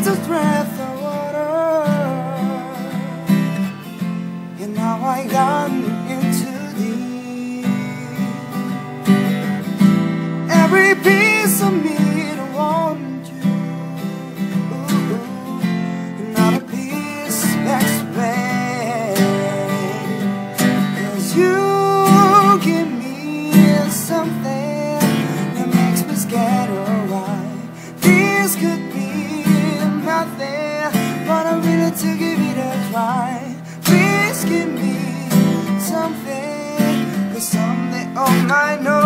a breath of water, and now I got into deep. Every piece of me that want you, not a piece backs away. 'Cause you give me something that makes me scared. Alright, this could be nothing, but I'm willing to give it a try. Please give me something, 'cause someday all I know